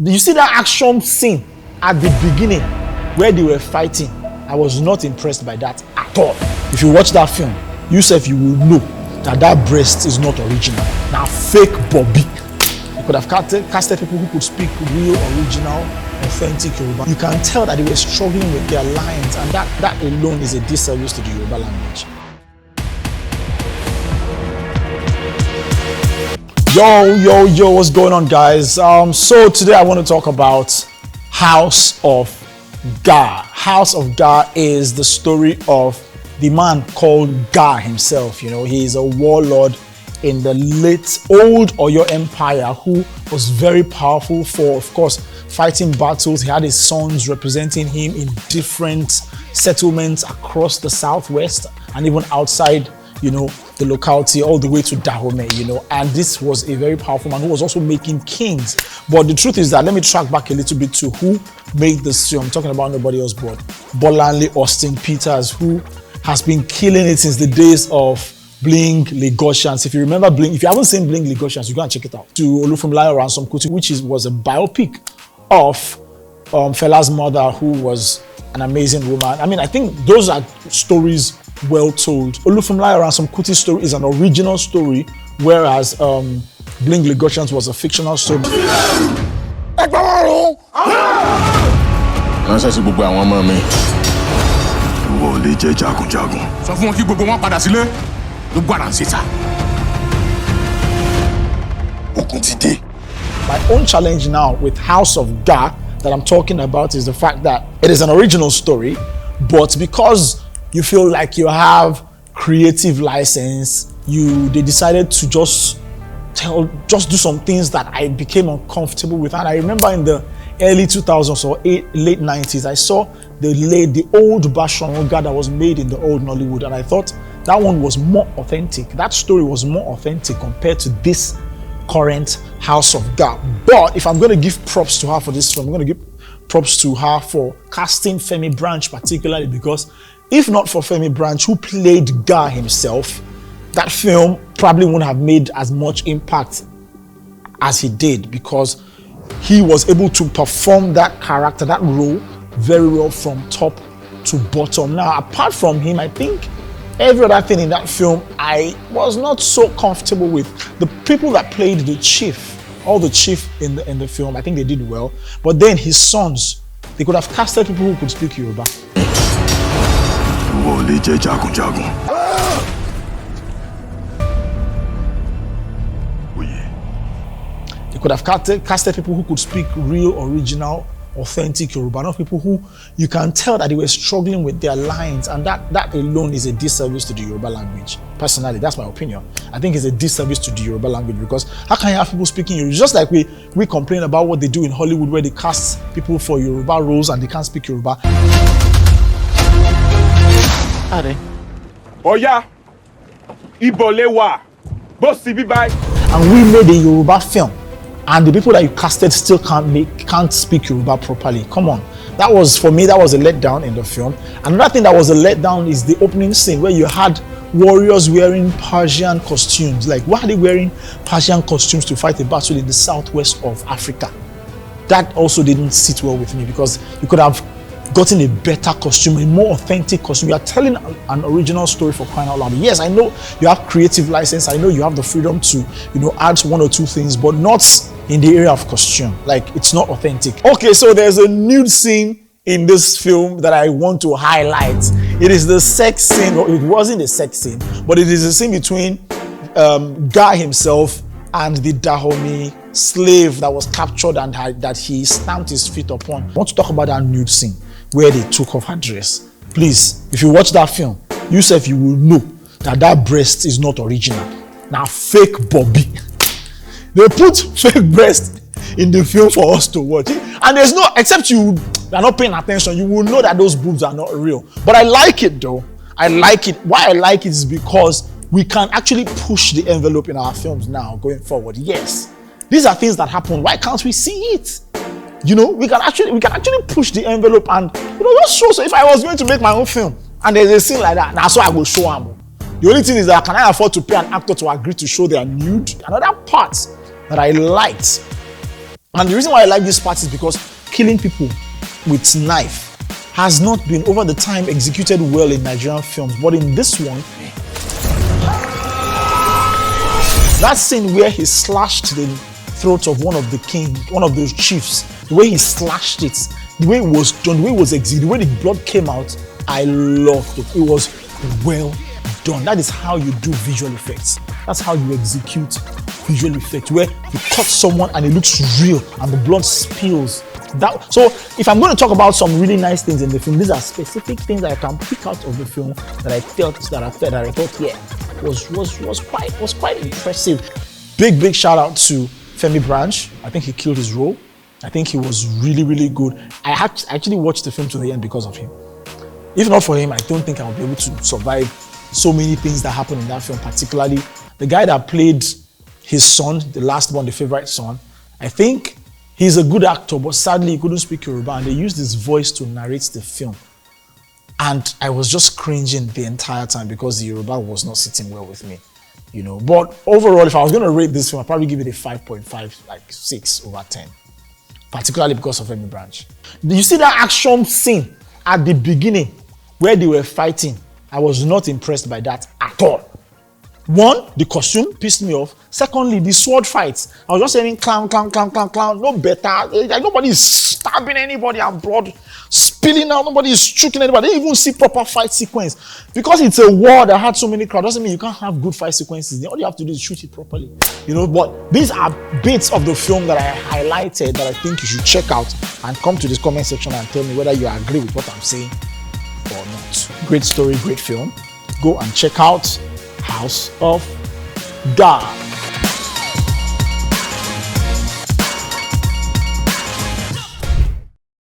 You see that action scene at the beginning where they were fighting? I was not impressed by that at all. If you watch that film, you will know that that breast is not original. Now fake Bobby. You could have casted people who could speak real, original, authentic Yoruba. You can tell that they were struggling with their lines, and that alone is a disservice to the Yoruba language. Yo, what's going on, guys? So today I want to talk about House of Ga. House of Ga is the story of the man called Ga himself. You know, he is a warlord in the late old Oyo Empire who was very powerful for, of course, fighting battles. He had his sons representing him in different settlements across the southwest and even outside, you know, the locality all the way to Dahomey, you know, and this was a very powerful man who was also making kings. But the truth is that, let me track back a little bit to who made this film. I'm talking about nobody else but Bolanle Austin Peters, who has been killing it since the days of Bling Lagosians. If you remember Bling, if you haven't seen Bling Lagosians, you go and check it out. To Olufumlayo Ransom Kuti, which was a biopic of Fela's mother, who was an amazing woman. I mean, I think those are stories well told. Olufumlayo Ransom Kuti's story is an original story, whereas Bling Lagosians was a fictional story. My own challenge now with House of Ga that I'm talking about is the fact that it is an original story, but because you feel like you have creative license, they decided to just do some things that I became uncomfortable with. And I remember in the early 2000s or late 90s, I saw the old Bashon Oga that was made in the old Nollywood, and I thought that one was more authentic. That story was more authentic compared to this current House of Ga. But if I'm going to give props to her for this film, I'm going to give props to her for casting Femi Branch particularly, because if not for Femi Branch, who played Ga himself, that film probably wouldn't have made as much impact as he did, because he was able to perform that character, that role, very well from top to bottom. Now, apart from him, I think every other thing in that film I was not so comfortable with. The people that played the chief, all the chief in the film, I think they did well. But then his sons, they could have casted people who could speak Yoruba. They could have casted people who could speak real, original, authentic Yoruba, not people who you can tell that they were struggling with their lines, and that alone is a disservice to the Yoruba language. Personally, that's my opinion. I think it's a disservice to the Yoruba language, because how can you have people speaking Yoruba? Just like we complain about what they do in Hollywood, where they cast people for Yoruba roles and they can't speak Yoruba. Oya, Ibolewa, Bossy Bibai. And we made a Yoruba film, and the people that you casted still can't speak Yoruba properly. Come on. That was, for me, that was a letdown in the film. Another thing that was a letdown is the opening scene where you had warriors wearing Persian costumes. Like, why are they wearing Persian costumes to fight a battle in the southwest of Africa? That also didn't sit well with me, because you could have gotten a better costume, a more authentic costume. You are telling an original story, for crying out loud. Yes, I know you have creative license. I know you have the freedom to, add one or two things, but not in the area of costume. Like, it's not authentic. Okay, so there's a nude scene in this film that I want to highlight. It is the sex scene, or it wasn't a sex scene, but it is a scene between Ga himself and the Dahomey slave that was captured and that he stamped his feet upon. I want to talk about that nude scene where they took off her dress. Please, if you watch that film, you will know that breast is not original. Now, fake Bobby. They put fake breast in the film for us to watch. And there's no, except you are not paying attention, you will know that those boobs are not real. But I like it though. I like it. Why I like it is because we can actually push the envelope in our films now going forward. Yes, these are things that happen. Why can't we see it? We can actually push the envelope and just show. So if I was going to make my own film and there's a scene like that, that's why I will show them. The only thing is that, can I afford to pay an actor to agree to show their nude? Another part that I liked And the reason why I like this part is because killing people with knife has not been over the time executed well in Nigerian films, but in this one, that scene where he slashed the throat of one of those chiefs, the way he slashed it, the way it was done, the way it was executed, the way the blood came out, I loved it. It was well done. That is how you do visual effects. That's how you execute visual effects, where you cut someone and it looks real and the blood spills. So if I'm going to talk about some really nice things in the film, these are specific things that I can pick out of the film that I thought was quite impressive. Big shout out to Femi Branch. I think he killed his role. I think he was really good. I actually watched the film to the end because of him. If not for him, I don't think I would be able to survive so many things that happened in that film, particularly the guy that played his son, the last one, the favorite son. I think he's a good actor, but sadly he couldn't speak Yoruba, and they used his voice to narrate the film. And I was just cringing the entire time because the Yoruba was not sitting well with me, you know. But overall, if I was going to rate this film, I'd probably give it a 5.5, like 6 over 10, particularly because of Femi Branch. You see that action scene at the beginning where they were fighting? I was not impressed by that at all. One, the costume pissed me off. Secondly, the sword fights. I was just saying clown. No better. Like, nobody is stabbing anybody and blood spilling out. Nobody is shooting anybody. They didn't even see proper fight sequence. Because it's a war that had so many crowds doesn't mean you can't have good fight sequences. All you have to do is shoot it properly. You know, but these are bits of the film that I highlighted that I think you should check out and come to this comment section and tell me whether you agree with what I'm saying or not. Great story, great film. Go and check out House of Dark.